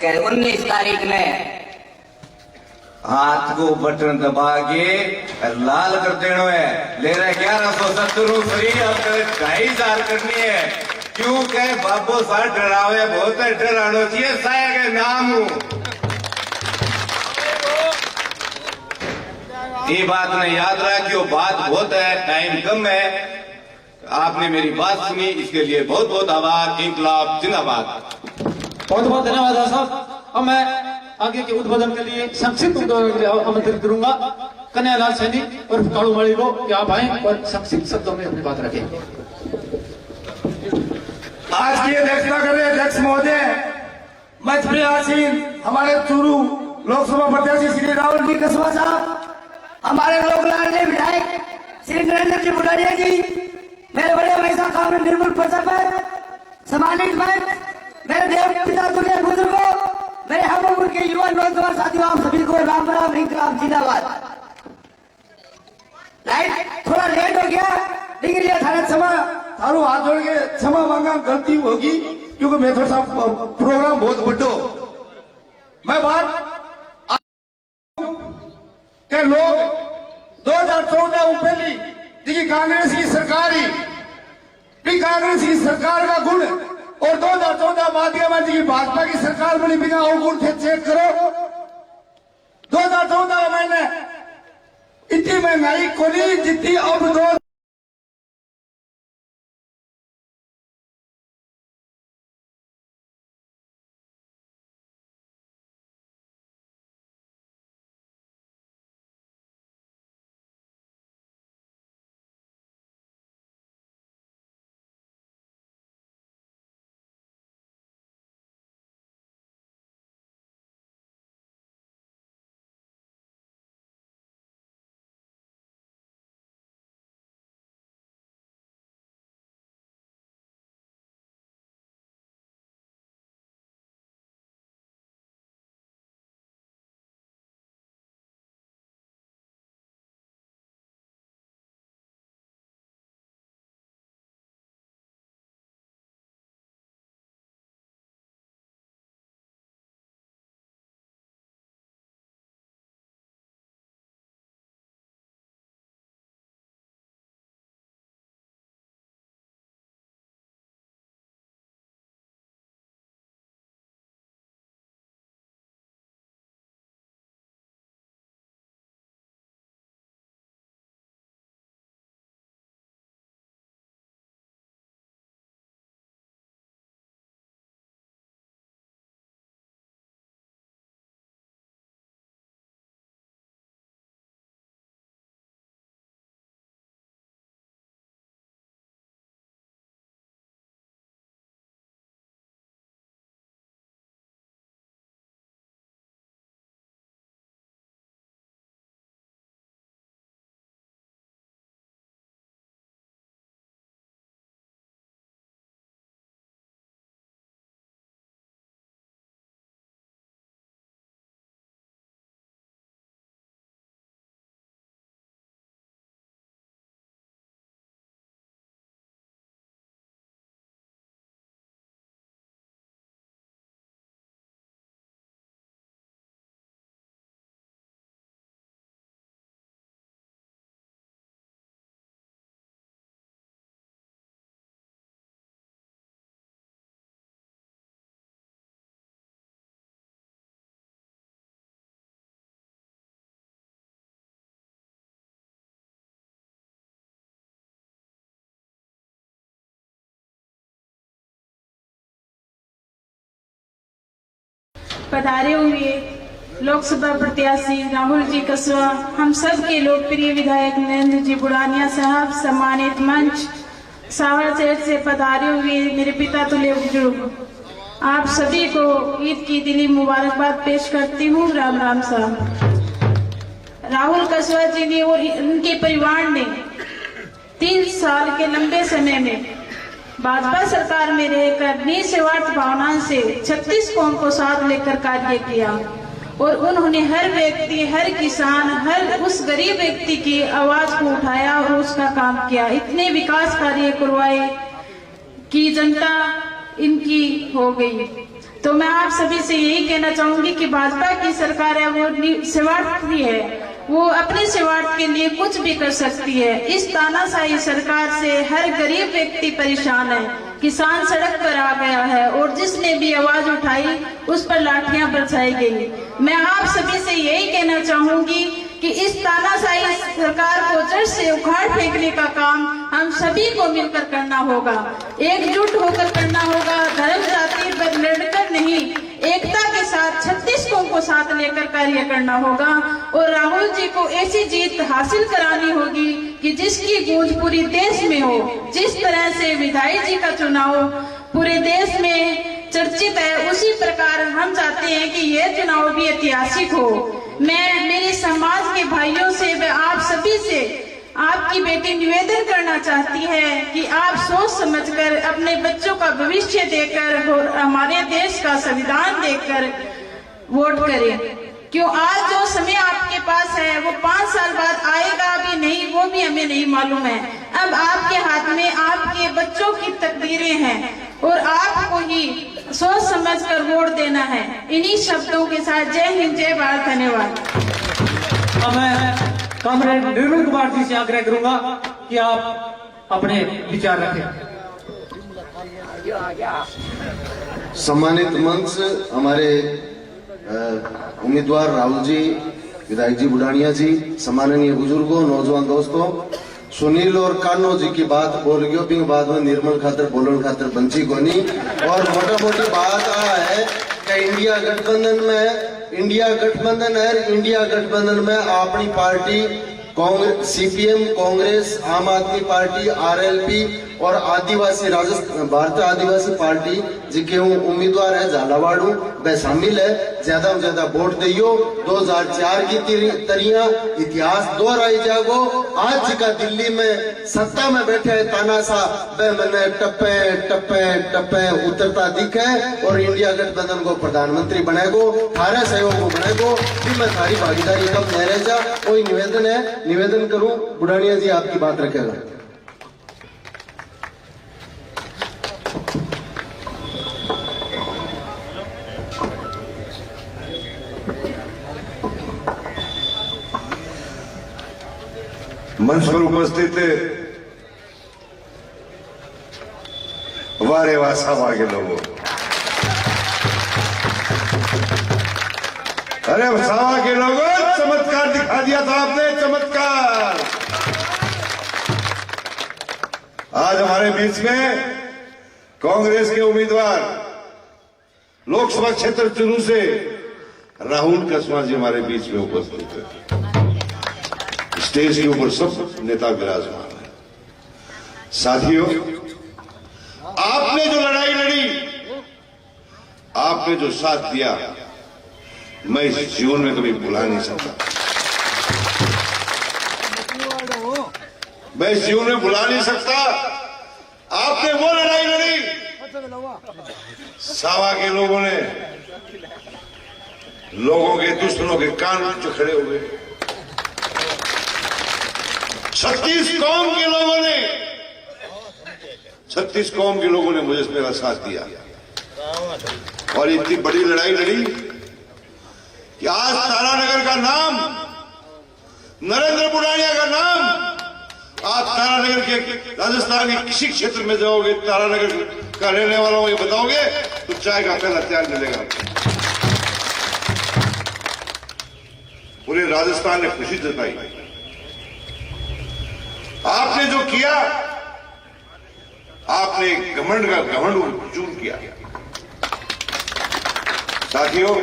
कि 19 तारीख में हाथ को बटन दबा के लाल कर देना है। ले रहे 1170 फ्री, अब 2500 करनी है। क्यों कहे बाबू साहब डरावे बहुत है, डरानो चाहिए साया के नाम ये बात ने याद रखियो। बात बहुत है, टाइम कम है। आपने मेरी बात सुनी, इसके लिए बहुत बहुत आभार। इंकलाब जिंदाबाद। बहुत बहुत धन्यवाद साहब। अब मैं आगे के उद्बोधन के लिए संक्षिप्त उद्बोधन के लिए आमंत्रित करूंगा कन्हैयालाल सैनी और कालू माली को कि आप आए और संक्षिप्त शब्दों में अपनी बात रखें। आज की अध्यक्षता कर रहे अध्यक्ष महोदय, मंच पे आसीन हमारे चूरू लोकसभा प्रत्याशी श्री राहुल जी कसवा साहब, हमारे लोक लाडले विधायक श्री नरेंद्र जी बुढ़ारिया जी, मेरे बड़े महिला कानून निर्मल प्रसाद, सम्मानित मंच, मेरे देव पिता दुनिया बुजुर्गों, मेरे हम उम्र के युवा नौजवान साथियों, आप सभी को राम राम, इंकलाब जिंदाबाद। लाइट थोड़ा लेट हो गया, लेकिन ये थाना क्षमा, थारू हाथ जोड़ के क्षमा मांगा, गलती होगी क्योंकि मैं थोड़ा सा प्रोग्राम बहुत बड़ो। मैं बात के लोग 2014 पहली देखिए कांग्रेस की सरकार ही, कांग्रेस की सरकार का गुण और 2014 माध्यम जी भाजपा की सरकार बनी बिना अवगुण थे। चेक करो 2014 में मैंने इतनी महंगाई को नहीं जितनी अब पधारे हुए लोकसभा प्रत्याशी राहुल जी कसवा, हम सब के लोकप्रिय विधायक नरेंद्र जी बुढ़ानिया साहब, सम्मानित मंच, सावर शहर से पधारे हुए मेरे पिता तुल्य बुजुर्ग, आप सभी को ईद की दिली मुबारकबाद पेश करती हूँ। राम राम साहब। राहुल कसवा जी ने और उनके परिवार ने 3 साल के लंबे समय में भाजपा सरकार में रहकर निस्वार्थ भावना से 36 कौम को साथ लेकर कार्य किया और उन्होंने हर व्यक्ति, हर किसान, हर उस गरीब व्यक्ति की आवाज को उठाया और उसका काम किया। इतने विकास कार्य करवाए कि जनता इनकी हो गई। तो मैं आप सभी से यही कहना चाहूंगी कि भाजपा की सरकार है वो स्वार्थी है, वो अपने स्वार्थ के लिए कुछ भी कर सकती है। इस तानाशाही सरकार से हर गरीब व्यक्ति परेशान है, किसान सड़क पर आ गया है और जिसने भी आवाज उठाई उस पर लाठियां बरसाई गई। मैं आप सभी से यही कहना चाहूंगी कि इस तानाशाही सरकार को जड़ से उखाड़ फेंकने का काम हम सभी को मिलकर करना होगा, एकजुट होकर करना होगा, धर्म जाति पर लड़कर नहीं, एकता के साथ छत्तीसगढ़ को साथ लेकर कार्य करना होगा और राहुल जी को ऐसी जीत हासिल करानी होगी कि जिसकी गूंज पूरी देश में हो। जिस तरह से विधायक जी का चुनाव पूरे देश में चर्चित है, उसी प्रकार हम चाहते हैं कि यह चुनाव भी ऐतिहासिक हो। मैं मेरे समाज के भाइयों से व आप सभी से आपकी बेटी निवेदन करना चाहती है कि आप सोच समझकर अपने बच्चों का भविष्य देकर और हमारे देश का संविधान देकर वोट करें, क्यों आज जो समय आपके पास है वो 5 साल बाद आएगा भी नहीं, वो भी हमें नहीं मालूम है। अब आपके हाथ में आपके बच्चों की तकदीरें हैं और आपको ही सोच समझकर वोट देना है। इन्हीं शब्दों के साथ जय हिंद, जय भारत, धन्यवाद। मैं कॉमरेड निर्मल कुमार जी से आग्रह करूंगा कि आप अपने विचार रखें। सम्मानित मंच, हमारे उम्मीदवार राहुल जी, विधायक जी बुढ़ानिया जी, सम्माननीय बुजुर्गों, नौजवान दोस्तों, सुनील और कान्नो जी की बात बोल गयो बिंग बाद में निर्मल खातर बोलन खातर बंची कोनी। और मोटा मोटी बात है कि इंडिया गठबंधन है, इंडिया गठबंधन में अपनी पार्टी कांग्रेस, सीपीएम, कांग्रेस, आम आदमी पार्टी, आरएलपी और आदिवासी भारतीय आदिवासी पार्टी जिके उम्मीदवार है झालावाड़ वह शामिल है। ज्यादा से ज्यादा वोट दियो। 2004 की तरिया इतिहास दोहराई जागो। आज जिका दिल्ली में सत्ता में बैठे है तानाशाह, वह मैंने टप्पे टप्पे टप्पे उतरता दिखे और इंडिया गठबंधन को प्रधानमंत्री बनेगो, थारे सहयोग को बनेगो। फिर मैं थारी भागीदारी कब न रह जा, कोई निवेदन है, निवेदन करूं। बुढ़ानिया जी आपकी बात रखेगा। मंच पर उपस्थित वारे वासावा के लोगों, अरे सावा के लोगों, चमत्कार दिखा दिया था आपने, चमत्कार। आज हमारे बीच में कांग्रेस के उम्मीदवार लोकसभा क्षेत्र चुरू से राहुल कसवा जी हमारे बीच में उपस्थित है। स्टेज के ऊपर सब नेता विराजमान है। साथियों, आपने जो लड़ाई लड़ी, आपने जो साथ दिया, मैं इस जीवन में कभी भुला नहीं सकता। मैं इस जीवन में भुला नहीं सकता। आपने वो लड़ाई लड़ी, सावा के लोगों ने लोगों के दुश्मनों के कान नीचे खड़े हो गए। 36 कौम के लोगों ने, 36 कौम के लोगों ने मुझे मेरा साथ दिया और इतनी बड़ी लड़ाई लड़ी कि आज तारानगर का नाम, नरेंद्र बुढ़ानिया का नाम, आप तारानगर के राजस्थान के किसी क्षेत्र में जाओगे, तारानगर का रहने वालों को ये बताओगे तो चाय का पहला तैयार मिलेगा। पूरे राजस्थान ने खुशी जताई। आपने जो किया, आपने घमंड का घमंड चूर किया। साथियों,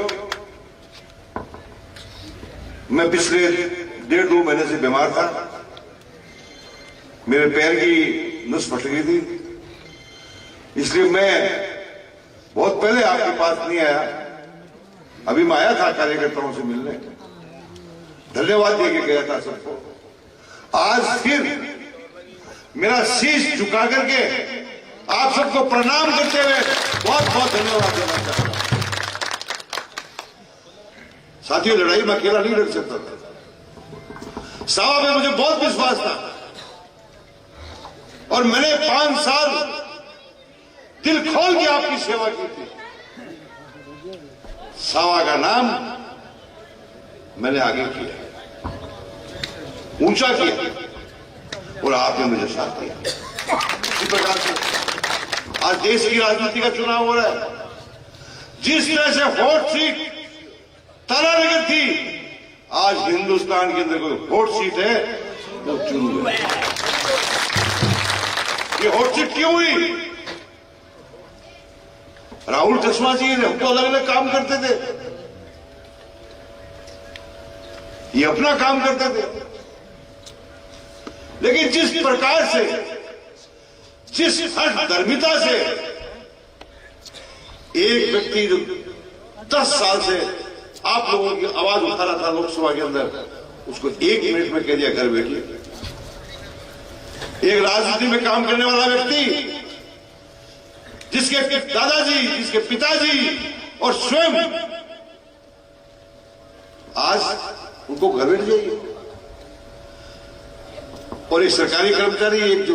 मैं पिछले 1.5-2 महीने से बीमार था। मेरे पैर की नस फट गई थी, इसलिए मैं बहुत पहले आपके पास नहीं आया। अभी मैं आया था कार्यकर्ताओं से मिलने, धन्यवाद दे के गया था सबको। आज फिर मेरा शीश झुका करके आप सबको प्रणाम करते हुए बहुत बहुत धन्यवाद देना चाहता हूं। साथियों, लड़ाई में अकेला नहीं लड़ सकता था। सावा में मुझे बहुत विश्वास था और मैंने 5 साल दिल खोल के आपकी सेवा की थी। सावा का नाम मैंने आगे किया, ऊंचा किया और आपने मुझे साथ दिया। इसी प्रकार से आज देश की राजनीति का चुनाव हो रहा है। जिस तरह से हॉट सीट तारानगर थी, आज हिंदुस्तान के अंदर कोई हॉट सीट है वो चुन गए। ये हॉट सीट क्यों हुई? राहुल चश्मा जी हम तो अलग अलग काम करते थे, ये अपना काम करते थे, लेकिन जिस प्रकार से, जिस हठधर्मिता से एक व्यक्ति जो 10 साल से आप लोगों की आवाज उठा रहा था लोकसभा के अंदर, उसको 1 मिनट में कह दिया घर बैठिए। एक राजनीति में काम करने वाला व्यक्ति, जिसके दादाजी, जिसके पिताजी और स्वयं आज उनको घर बैठ जाइए। और एक सरकारी कर्मचारी, एक जो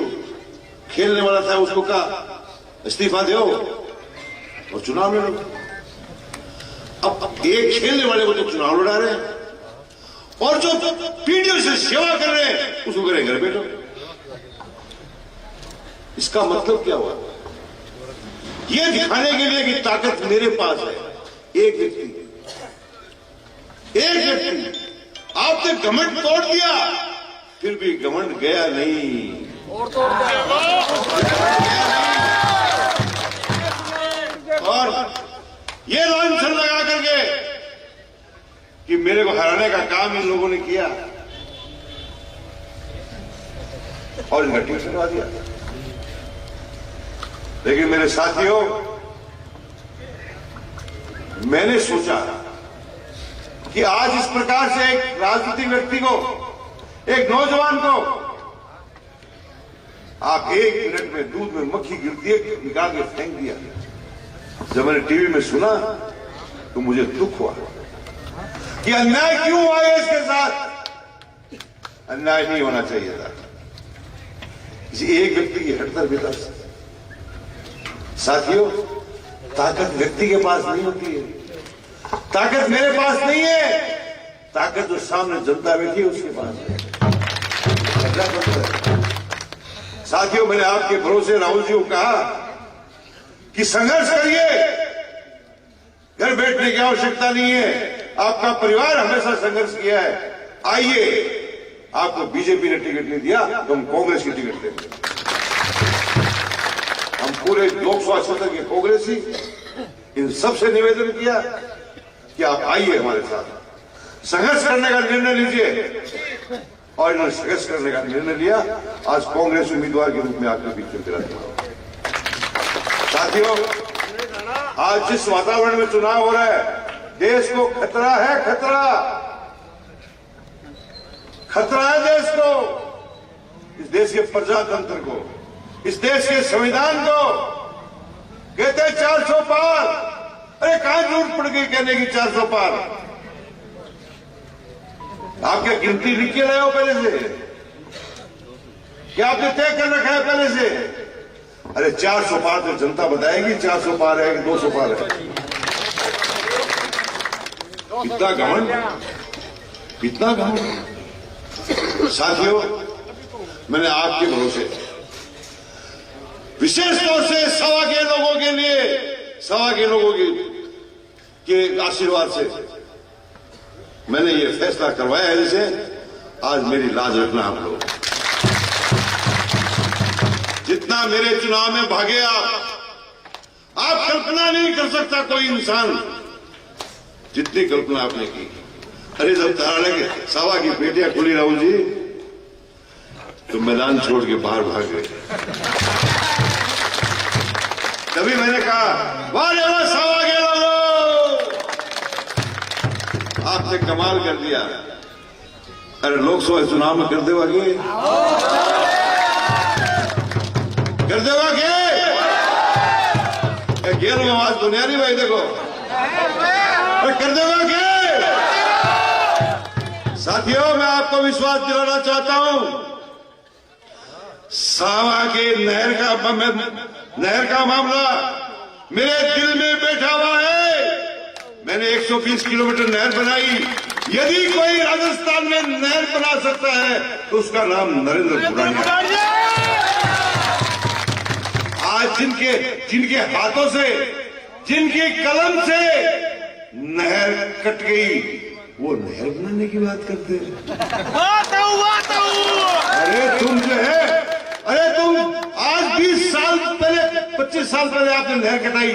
खेलने वाला था, उसको कहा इस्तीफा दो और चुनाव लड़ो। अब एक खेलने वाले को तो चुनाव लड़ा रहे हैं और जो पीढ़ियों से सेवा कर रहे हैं उसको करें घर बैठो। इसका मतलब क्या हुआ? ये दिखाने के लिए कि ताकत मेरे पास है। एक व्यक्ति आपने घमंड तोड़ दिया, फिर भी घमंड गया नहीं। और ये लांछन लगा करके कि मेरे को हराने का काम इन लोगों ने किया और इनका टीम करवा दिया। लेकिन मेरे साथियों, मैंने सोचा कि आज इस प्रकार से एक राजनीतिक व्यक्ति को, एक नौजवान को आप 1 मिनट में दूध में मक्खी गिरती है निकाल के फेंक दिया। जब मैंने टीवी में सुना तो मुझे दुख हुआ कि अन्याय क्यों हुआ है इसके साथ। अन्याय नहीं होना चाहिए था। किसी एक व्यक्ति की हठधर्मिता से। साथियों, ताकत व्यक्ति के पास नहीं होती है, ताकत मेरे पास नहीं है, ताकत जो सामने जनता बैठी है उसके पास है। साथियों, मैंने आपके भरोसे राहुल जी को कहा कि संघर्ष करिए, घर बैठने की आवश्यकता नहीं है। आपका परिवार हमेशा संघर्ष किया है। आइए, आपको बीजेपी ने टिकट नहीं दिया तो हम कांग्रेस की टिकट देंगे। हम पूरे लोकसभा क्षेत्र के कांग्रेसी इन सबसे निवेदन किया कि आप आइए हमारे साथ, संघर्ष करने का निर्णय लीजिए। और इन्होंने संघर्ष करने का निर्णय लिया। आज कांग्रेस उम्मीदवार के रूप में आपके बीच में खड़ा है। साथियों, आज जिस वातावरण में चुनाव हो रहा है, देश को खतरा है, खतरा है देश को, इस देश के प्रजातंत्र को, इस देश के संविधान को। कहते हैं 400 पार, अरे कहां जरूरत पड़ गई कहने की 400 पार? आप क्या गिनती लिख के रहे हो पहले से? क्या आपने तय कर रखा है पहले से? अरे 400 पार तो जनता बताएगी 400 पार है कि 200 पार है। इतना घमंड, इतना घमंड। साथियों, मैंने आपके भरोसे, विशेष तौर से सवा के लोगों के लिए, सवा के लोगों के आशीर्वाद से मैंने ये फैसला करवाया है जिसे आज मेरी लाज रखना आप लोग। जितना मेरे चुनाव में भागे आप कल्पना नहीं कर सकता कोई इंसान, जितनी कल्पना आपने की। अरे जब ताराने के सवा की बेटियां खुली राहुल जी, तो मैदान छोड़ के बाहर भाग गए। तभी मैंने कहा, वाह रे वाह सवा के लोगों, आपने कमाल कर दिया। अरे लोकसभा चुनाव में कर देवागे, कर देवागे। गेर में आवाज बुनियादी भाई देखो, कर देवागे। साथियों, मैं आपको विश्वास दिलाना चाहता हूं, सावा के नहर का मामला मेरे दिल में बैठा हुआ है मैंने 120 किलोमीटर नहर बनाई। यदि कोई राजस्थान में नहर बना सकता है तो उसका नाम नरेंद्र बुरानिया। आज जिनके हाथों से, जिनकी कलम से नहर कट गई, वो नहर बनाने की बात करते हैं। अरे तुम जो है, अरे तुम आज 20 साल पहले, 25 साल पहले आपने नहर कटाई।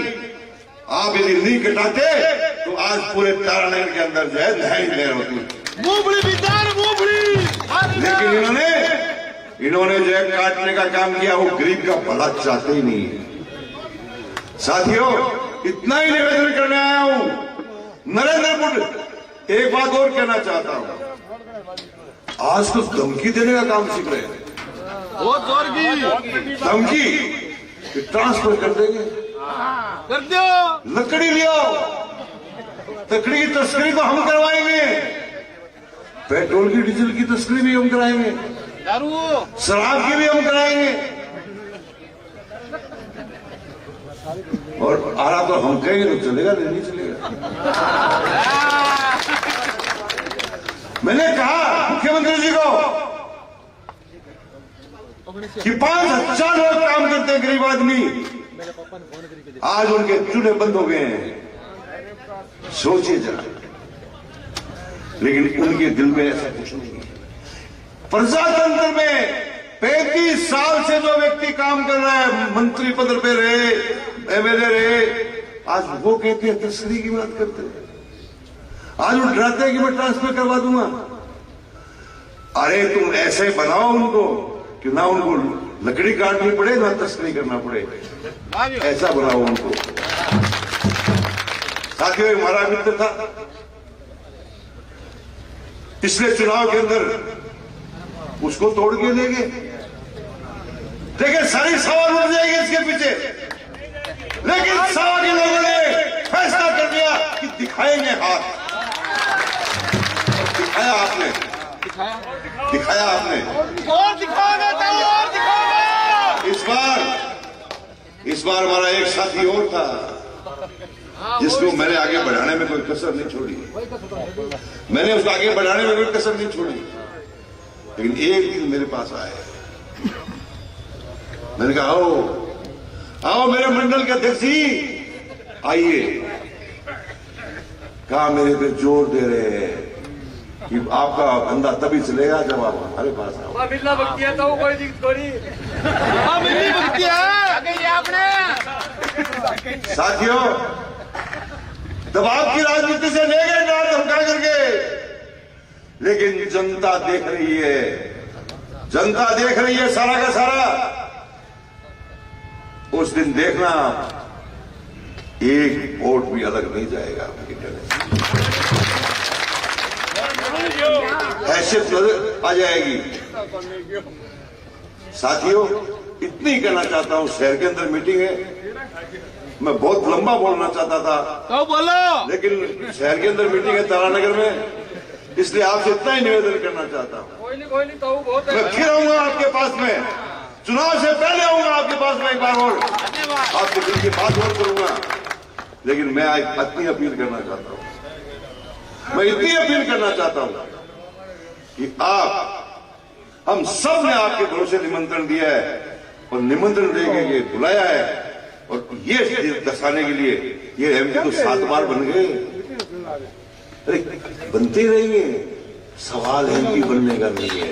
आप यदि नहीं कटाते तो आज पूरे तारानगर के अंदर जो है नहर होती। लेकिन इन्होंने जो है काटने का काम किया। वो गरीब का भला चाहते ही नहीं है। साथियों, इतना ही निवेदन करने आया हूं। नरेंद्र मोदी, एक बात और कहना चाहता हूं। आज तो धमकी देने का काम सीख रहे हैं। बहुत जोर की धमकी कि ट्रांसफर कर देंगे, कर दो, लकड़ी ले आओ, लकड़ी की तस्करी तो हम करवाएंगे, पेट्रोल की डीजल की तस्करी भी हम कराएंगे, शराब की भी हम कराएंगे। और आरा तो हम कहेंगे तो चलेगा, नहीं चलेगा। मैंने कहा मुख्यमंत्री जी को कि 5,000 लोग काम करते हैं, गरीब आदमी, आज उनके चूल्हे बंद हो गए हैं। सोचिए जरा। लेकिन उनके दिल में ऐसा कुछ नहीं है। प्रजातंत्र में 35 साल से जो व्यक्ति काम कर रहा है, मंत्री पद पे रहे, एमएलए रहे, आज वो कहते हैं तस्करी की बात करते हैं। आज वो डराते हैं कि मैं ट्रांसफर करवा दूंगा। अरे तुम ऐसे बनाओ उनको कि ना उनको लकड़ी काटनी पड़े, ना तस्करी करना पड़े, ऐसा बनाओ उनको। साथियों, हमारा मित्र था, पिछले चुनाव के अंदर उसको तोड़ के ले गए। देखिए, सारी सवाल उठ जाएगी इसके पीछे। लेकिन सवा के लोगों ने फैसला कर दिया कि दिखाएंगे हाथ। दिखाया आपने, दिखाया आपने। और दिखाना चाहिए, और दिखाना। इस बार हमारा एक साथी और था जिसको मैंने आगे बढ़ाने में कोई कसर नहीं छोड़ी। मैंने उसको आगे बढ़ाने में कोई कसर नहीं छोड़ी। लेकिन एक दिन मेरे पास आए, मैंने कहा आओ मेरे मंडल के अध्यक्ष जी, आइए। कहा मेरे पे जोर दे रहे हैं कि आपका धंधा तभी चलेगा जब आप हमारे पास आओ। साथियों, दबाव की राजनीति से ले गए डर धमका करके, लेकिन जनता देख रही है, जनता देख रही है सारा का सारा। उस दिन देखना, एक वोट भी अलग नहीं जाएगा आपकी तरह। हैसियत आ जाएगी। साथियों, इतनी कहना चाहता हूं। शहर के अंदर मीटिंग है, मैं बहुत लंबा बोलना चाहता था तो बोलो, लेकिन शहर के अंदर मीटिंग है तारानगर में, इसलिए आपसे इतना ही निवेदन करना चाहता हूं। मैं फिर आऊंगा आपके पास में, चुनाव से पहले आऊंगा आपके पास में एक बार और, आपके दिल की बात और करूंगा। लेकिन मैं आज इतनी अपील करना चाहता हूं, मैं इतनी अपील करना चाहता हूं कि हम सब ने आपके भरोसे निमंत्रण दिया है, और निमंत्रण देके ये बुलाया है, और ये दर्शाने के लिए ये एमपी तो 7 बार बन गए। अरे बनते रहेंगे। सवाल एमपी बनने का नहीं है,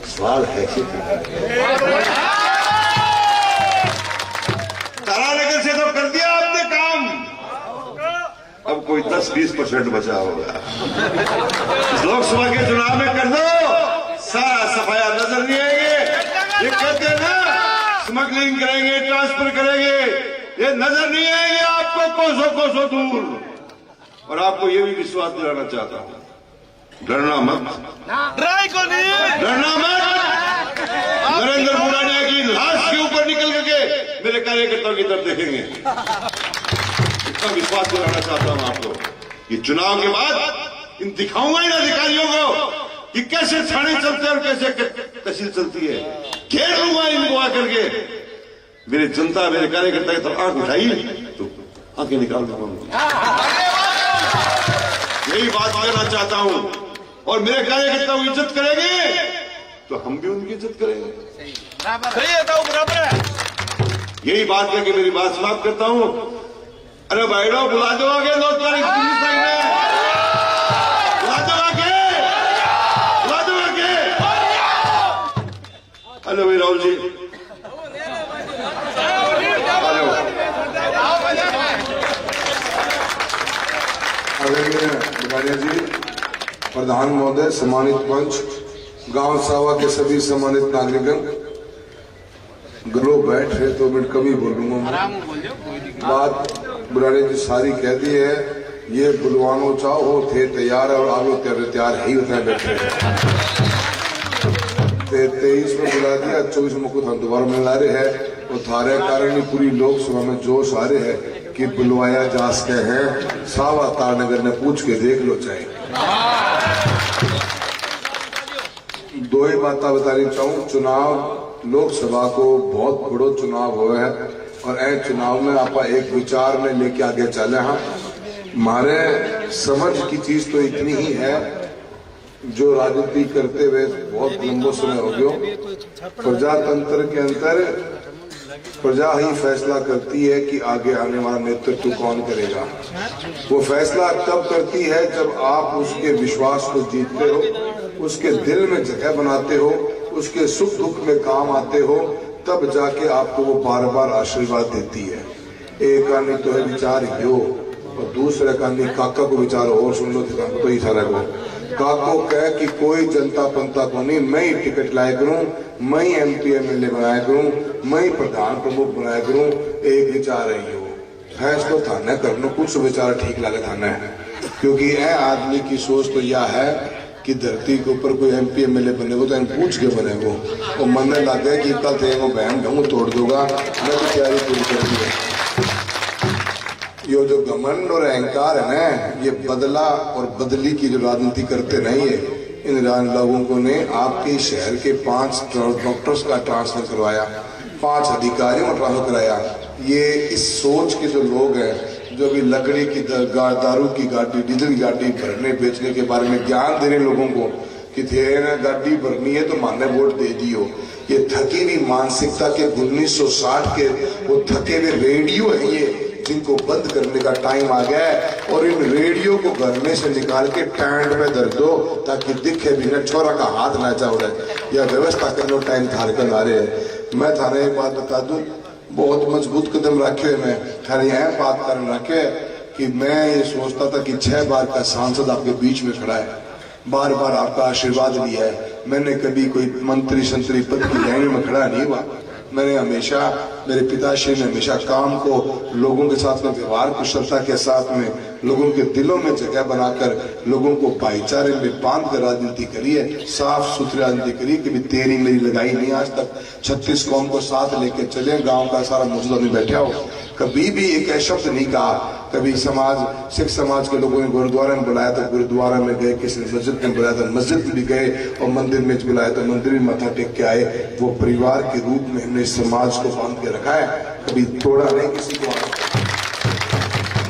सवाल हैसियत है। तारानगर से तो कर दिया आपने काम, अब कोई 10-20% बचा होगा। लोकसभा के चुनाव में कर दो, सारा सफाया नजर नहीं आएंगे। ये कहते हैं ना, स्मगलिंग करेंगे, ट्रांसफर करेंगे, ये नजर नहीं आएंगे आपको कोसों दूर। और आपको ये भी विश्वास दिलाना चाहता हूं, डरना मत, डरना मत। नरेंद्र बुरानिया की लाश के ऊपर निकल करके मेरे कार्यकर्ताओं की तरफ देखेंगे, इतना विश्वास दिलाना चाहता हूं आपको। ये चुनाव के बाद इन दिखाऊंगा इन अधिकारियों को कि कैसे थाने चलते हैं और कैसे तहसील चलती है। घेर लूंगा इनको आकर के। मेरी जनता, मेरे कार्यकर्ता की तरफ आंख उठाई तो आंखें निकाल दूंगा। यही बात कहना चाहता हूं। और मेरे कार्यकर्ता को इज्जत करेंगे तो हम भी उनकी इज्जत करेंगे। सही है, तो बराबर है। यही बात करके मेरी बात समाप्त करता हूं। अरे भाईडो बुला दो आगे 2 तारीख में, बुला दो आगे, बुला दो आगे। हेलो भाई राहुल जी, आदरणीय बुलारिया जी, प्रधान महोदय, सम्मानित मंच, गांव सावा के सभी सम्मानित नागरिकगण, गलो बैठ रहे तो मिनट कभी बोलूंगा मैं। बात बुलारिया जी सारी कह दी है। ये बुलवानो चाहो थे तैयार और आगे तैयार ही उतने बैठे 23 में बुला दिया, 24 में खुद हम दोबारा मिला रहे हैं। वो थारे कारण ही पूरी लोकसभा में जोश आ रहे हैं कि बुलवाया जा सके हैं। सावा तारनगर ने पूछ के देख लो चाहे। 2 ही बातें बतानी चाहूँ। चुनाव लोकसभा को बहुत बड़ो चुनाव हुआ है और ऐ चुनाव में आप एक विचार में लेके आगे चले। हाँ, हमारे समझ की चीज तो इतनी ही है, जो राजनीति करते हुए बहुत लंबो समय हो गया। प्रजातंत्र के अंदर प्रजा ही फैसला करती है कि आगे आने वाला नेतृत्व कौन करेगा। वो फैसला तब करती है जब आप उसके विश्वास को जीतते हो, उसके दिल में जगह बनाते हो, उसके सुख दुख में काम आते हो, तब जाके आपको वो बार बार आशीर्वाद देती है। एक आने तो है विचार यो और दूसरे का नहीं काका को विचार और सुन लो तो ही सारा को काको कह कि कोई जनता पंता को नहीं, मैं ही टिकट लाया करूं, मैं ही MP MLA बनाया करूं, मैं ही प्रधान प्रमुख बनाया करूं। एक विचार है यो फैसलो थाना करना, कुछ विचार ठीक लगे थाना है, क्योंकि यह आदमी की सोच तो यह है कि धरती के ऊपर कोई MP MLA बनेगा तो पूछ के बनेगा। और मन में लग गया कि कल थे वो बहन ढंग तोड़ दूंगा, मैं तो तैयारी पूरी कर दी है। ये जो घमंड और अहंकार है ना, ये बदला और बदली की जो राजनीति करते नहीं है, इन लोगों को ने आपके शहर के 5 डॉक्टर्स का ट्रांसफर करवाया, 5 अधिकारियों का ट्रांसफर कराया। ये इस सोच के जो लोग हैं, जो भी लकड़ी की दारू की गाड़ी, डीजल की गाड़ी भरने बेचने के बारे में ज्ञान देने लोगों को कि तेरे गाड़ी भरनी है तो माने वोट दे दियो। ये थकी हुई मानसिकता के 1960 के वो थके हुए रेडियो है ये, जिनको बंद करने का टाइम आ गया है। और इन रेडियो को घर में से निकाल के टैंड में धर दो ताकि दिखे भी न, छोरा का हाथ ना जाओ रहे। यह व्यवस्था करने टाइम थारे कर आ रहे हैं। मैं थाने एक बात बता दूं, बहुत मजबूत कदम रखे मैं थाने यह बात कर रखे कि मैं ये सोचता था कि 6 बार का सांसद आपके बीच में खड़ा है, बार बार आपका आशीर्वाद लिया है। मैंने कभी कोई मंत्री संतरी पद की लाइन में खड़ा नहीं हुआ। मैंने हमेशा, मेरे पिताश्री ने हमेशा काम को लोगों के साथ में व्यवहार कुशलता के साथ में लोगों के दिलों में जगह बनाकर लोगों को भाईचारे में बांध कर राजनीति करी है, साफ सुथरी राजनीति करी। कभी तेरी मेरी लगाई नहीं आज तक। 36 कौम को साथ लेके चले, गांव का सारा मौजूदा में बैठा हो, कभी भी एक शब्द नहीं कहा। कभी समाज, सिख समाज के लोगों ने गुरुद्वारा में बुलाया तो गुरुद्वारा में गए, किसी ने मस्जिद में बुलाया तो मस्जिद में भी गए, और मंदिर में बुलाया तो मंदिर में मत्था टेक के आए। वो परिवार के रूप में हमने समाज को बांध के रखा है, कभी तोड़ा नहीं किसी को।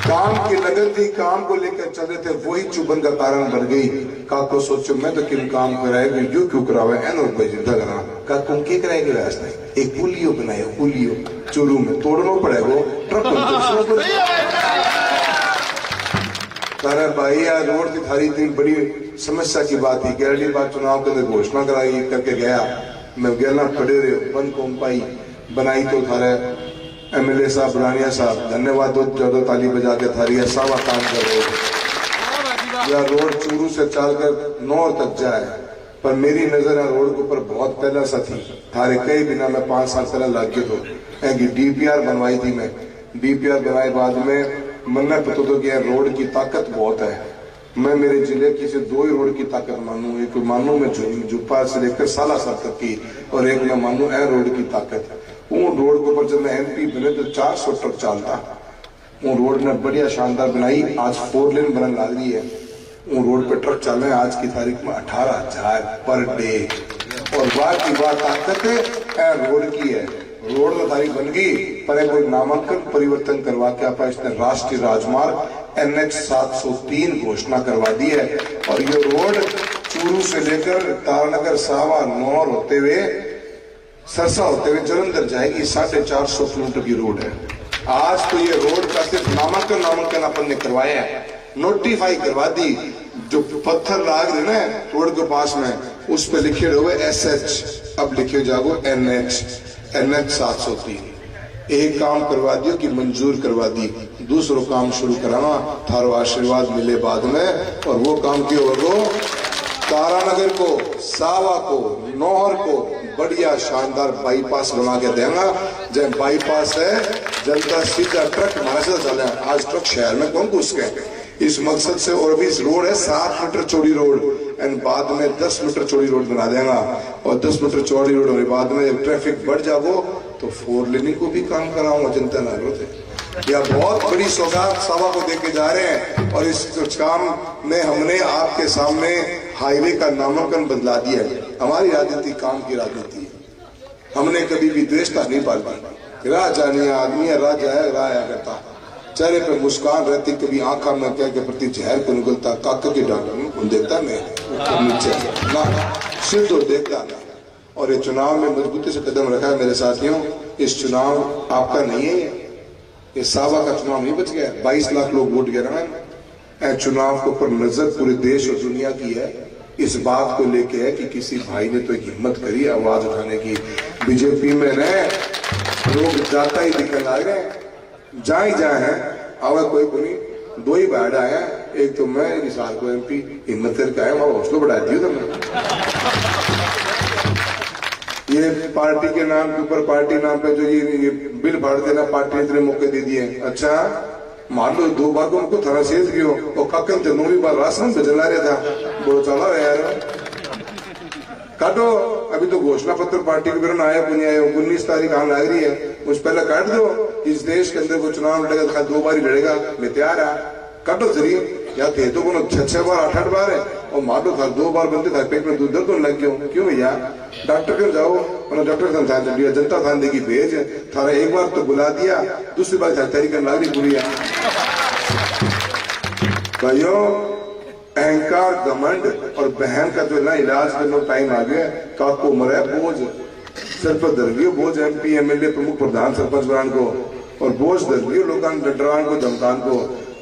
काम की लगन थी, काम को लेकर चल रहे थे, वही चुभन का कारण बन गई। काको सोचो मैं तो किन काम कराएगा, यू क्यों करावे एन जिंदा करा काको के कराएगा रास्ता। एक पुलियो बनाए, पुलियो चोरू में तोड़ना पड़ेगा, ट्रक तारा भाई यार रोड की थारी इतनी बड़ी समस्या की बात थी। गहरी बात चुनाव के अंदर घोषणा कराई करके गया, मैं गहला खड़े रहे, बन कौन पाई बनाई तो थारे MLA साहब, बुलानिया साहब, धन्यवाद दो, ज्यादा ताली बजा के थारी सावा काम कर रहे हो। या रोड चूरू से चलकर 9 तक जाए, पर मेरी नजर रोड के ऊपर बहुत पहला सा थी थारे कई बिना में 5 साल पहले लग गए तो DPR बनवाई थी। मैं DPR बनाए बाद में मन पता तो कि रोड की ताकत बहुत है। मैं मेरे जिले की से 2 ही रोड की ताकत मानू, एक मानू में जुप्पा से लेकर सालासर तक की, और एक मैं मानू ए रोड की ताकत। वो रोड के ऊपर जब मैं MP बने तो 400 ट्रक चलता। वो रोड ने बढ़िया शानदार बनाई, आज 4 लेन बनने लग रही है। वो रोड पे ट्रक चल रहे हैं आज की तारीख में 18,000 पर डे। और बात की बात ताकत है रोड की है। रोड तो तारीख बन गई पर कोई नामांकन परिवर्तन करवा के आप इसने राष्ट्रीय राजमार्ग NH 703 घोषणा करवा दी है। और ये रोड चूरू से लेकर तारानगर, सावा, नौर होते हुए सरसा होते हुए जलंधर जाएगी। 450 किलोमीटर की रोड है। आज तो ये रोड का सिर्फ नामांकन अपन ने करवाया है, नोटिफाई करवा दी। जो पत्थर लाग रहे ना रोड के पास में, उस पे लिखे हुए SH, अब लिखे जागो NH 703। एक काम करवा दियो कि मंजूर करवा दी, दूसरो काम शुरू कराना, थारो आशीर्वाद मिले बाद में। और वो काम क्यों होगा, तारानगर को, सावा को, नौहर को बढ़िया शानदार बाईपास बना के देगा। जब बाईपास है जनता सीधा ट्रक हमारे से चले। आज ट्रक शहर में कौन घुस गए इस मकसद से। और अभी इस रोड है 7 मीटर चौड़ी रोड, एंड बाद में 10 मीटर चौड़ी रोड बना देगा। और 10 मीटर चौड़ी रोड होने बाद में ट्रैफिक बढ़ जाओ तो 4 लेनिंग को भी काम कराऊंगा, चिंता ना करो। यह बहुत बड़ी सौगात सभा को देके जा रहे हैं। और इस काम में हमने आपके सामने हाईवे का नामांकन बदला दिया है। हमारी राजनीति काम की राजनीति है। हमने कभी भी द्वेषता नहीं पाली। राह जानिया आदमी राजा है, राह करता, चेहरे पे मुस्कान रहती, कभी आंखा में क्या के प्रति जहर को निकलता। काका के डॉक्टर को देखता मैं नीचे ना, सिद्ध देखता ना। और ये चुनाव में मजबूती से कदम रखा है मेरे साथियों। इस चुनाव आपका नहीं है, ये सावा का चुनाव नहीं बच गया। 22 लाख लोग वोट गिरा है। चुनाव के ऊपर नजर पूरे देश और दुनिया की है। इस बात को लेके है कि किसी भाई ने तो हिम्मत करी आवाज उठाने की। बीजेपी में न लोग जाता ही दिखने लग रहे हैं, जाए है आवा कोई को नहीं। 2 ही बैठ आया, एक तो मैं, एक साल को MP हिम्मत करके आया, वहां हौसला बढ़ा दिया तुमने। ये पार्टी के नाम के ऊपर, पार्टी नाम पे जो ये बिल फाड़ देना, पार्टी ने इतने मौके दे दिए। अच्छा मान लो 2 बार को उनको थरा सेज गयो और काकन तो 9वीं बार राशन पे जला रहा था, बोलो चला रहा यार काटो। अभी तो घोषणा पत्र पार्टी के विरुद्ध आया पुण्य आया, 19 तारीख आने लग रही है, उस पहले काट दो। इस देश के अंदर को चुनाव लड़ेगा तो 2 बार ही लड़ेगा, मैं तैयार है, काटो जरिए। या थे तो 6 बार 8 बार है, और मान लो था 2 बार बनते था, पेट में दूध दर्द होने लग गया। क्यों भैया डॉक्टर क्यों जाओ, डॉक्टर जनता थान देगी भेज, थारा एक बार तो बुला दिया, दूसरी बार तैयारी करने लग रही पूरी। भाइयों अहंकार, घमंड और बहन का जो ना इलाज करने टाइम आ गया। काको मरे बोझ सर पर धर लियो, बोझ MP MLA प्रमुख प्रधान सरपंच बनान को, और बोझ धर लियो लोगों डरान को, धमकान को।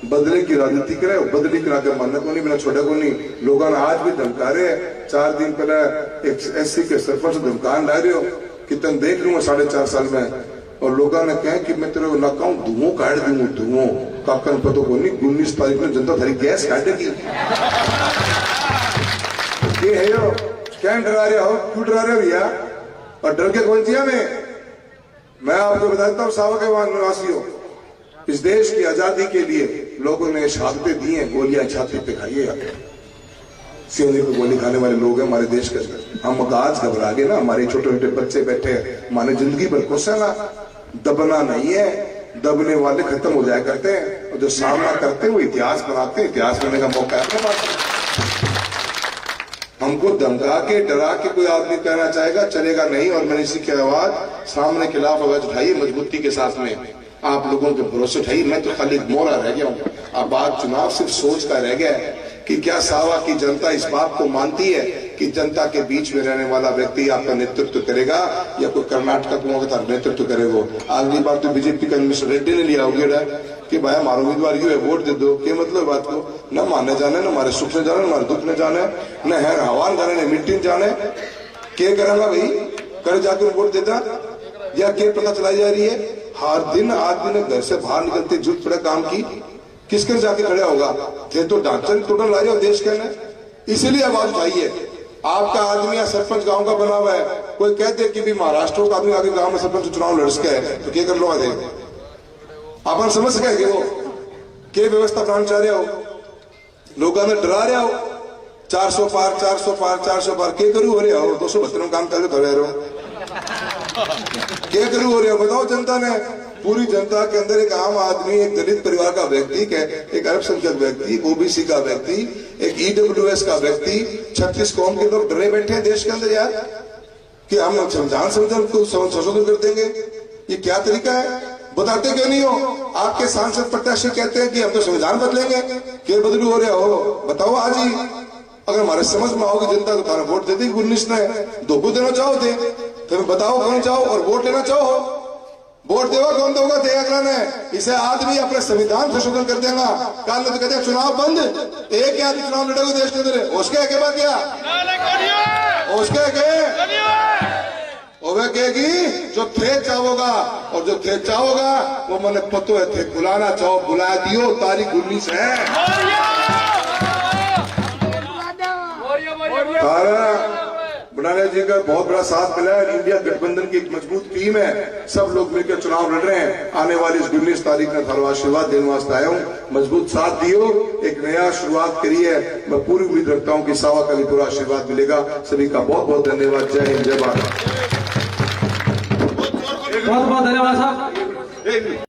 बदले की राजनीति करे, बदली करा के मानने को नहीं, बिना छोड़ा को नहीं। लोगों ने आज भी धमका रहे। 4 दिन पहले एक SC के सरपंच धमकान ला रहे हो कि तुम देख लूंगा 4.5 साल में। और लोगों ने कहा कि मैं तेरे को ना कहूं धुओं काट दूंगा, धुओं काकन पतो को नहीं। 19 तारीख में जनता थारी गैस काटेगी। ये है यो क्या डरा रहे हो, क्यों डरा रहे हो भैया, और डर के कौन सी मैं आपको बताता हूँ। सावा के निवासियों, इस देश की आजादी के लिए लोगों ने शहादतें दी हैं, गोलियां छाती पे खाइए। सीने पे गोली खाने वाले लोग हैं हमारे देश के अंदर। हम आज घबरा गए ना, हमारे छोटे छोटे बच्चे बैठे हैं, हमारे जिंदगी भर कोसेगा। दबना नहीं है, दबने वाले खत्म हो जाया करते हैं, और जो सामना करते हैं वो इतिहास बनाते हैं। इतिहास बनने का मौका है अपने पास। हमको धमका के डरा के कोई आदमी कहना चाहेगा चलेगा नहीं। और मैंने इसी की आवाज सामने खिलाफ आवाज उठाई मजबूती के साथ में, आप लोगों के भरोसे उठाई। मैं तो खाली मोहरा रह गया हूँ। अब बात चुनाव सिर्फ सोच का रह गया है कि क्या सावा की जनता इस बात को मानती है कि जनता के बीच में रहने वाला व्यक्ति आपका नेतृत्व करेगा, या कोई कर्नाटक का नेतृत्व करेगा। अगली बार तो बीजेपी का मिस्टर रेड्डी ने लिया होगा कि भाई हमारा उम्मीदवार यू है, वोट दे दो। क्या मतलब बात को, न मानने जाने, न हमारे सुख ने जाने, न हमारे दुख ने जाने, न है हवान जाने, न मिट्टी जाने। क्या करेगा भाई, कर जाकर वोट देता, या क्या पता चलाई जा रही है। हर दिन आदमी ने घर से बाहर निकलते जरूरत पड़े काम की, किसके जाके खड़ा होगा। थे तो ढांचा टोटल ला रहे देश के ने, इसीलिए आवाज उठाइए। आपका आदमी या सरपंच गांव का बना हुआ है, कोई कहते कि भी महाराष्ट्र का आदमी आगे गांव में सरपंच चुनाव लड़ सके है, तो क्या कर लो आधे आप समझ सके वो क्या व्यवस्था बनाना चाह रहे हो। लोगों ने डरा रहे हो 400 पार 400 पार 400 पार, क्या करूँ हो रहे हो 272 काम कर रहे हो, क्या करूँ हो रहे हो बताओ। जनता ने, पूरी जनता के अंदर एक आम आदमी, एक दलित परिवार का व्यक्ति, एक अल्पसंख्यक व्यक्ति, एक OBC का व्यक्ति, एक EWS का व्यक्ति, 36 कौम के लोग डरे बैठे हैं देश के अंदर यार। कि हम संविधान को संशोधन कर देंगे? ये क्या तरीका है? बताते क्यों नहीं हो? आपके सांसद प्रत्याशी कहते हैं कि हम तो संविधान बदलेंगे, क्या बदलू हो रहा हो? बताओ आज ही। अगर हमारे समझ में आओगे जनता तो थारा वोट दे देगी 19 ने। धोखो देना चाहो थे तो बताओ कौन चाहो, और वोट लेना चाहो वोट देगा कौन दोगा देगा अगला ने। इसे आदमी अपने संविधान संशोधन कर देगा। कल तो कहते हैं चुनाव बंद, एक आदमी चुनाव लड़ेगा देश के अंदर, उसके के बाद क्या उसके के वह कहेगी जो थे चाहोगा, और जो थे चाहोगा वो मैंने पतो है थे बुलाना चाहो बुला दियो। तारीख 19 है। बनाने जी का बहुत बड़ा साथ मिला है। इंडिया गठबंधन की एक मजबूत टीम है। सब लोग मिलकर चुनाव लड़ रहे हैं। आने वाली इस 19 तारीख में थारा आशीर्वाद देने वास्ते आया हूँ। मजबूत साथ दियो, एक नया शुरुआत करी है। मैं पूरी उम्मीद रखता हूँ कि सावा का भी पूरा आशीर्वाद मिलेगा। सभी का बहुत बहुत धन्यवाद। जय हिंद, जय भारत। बहुत बहुत धन्यवाद साहब।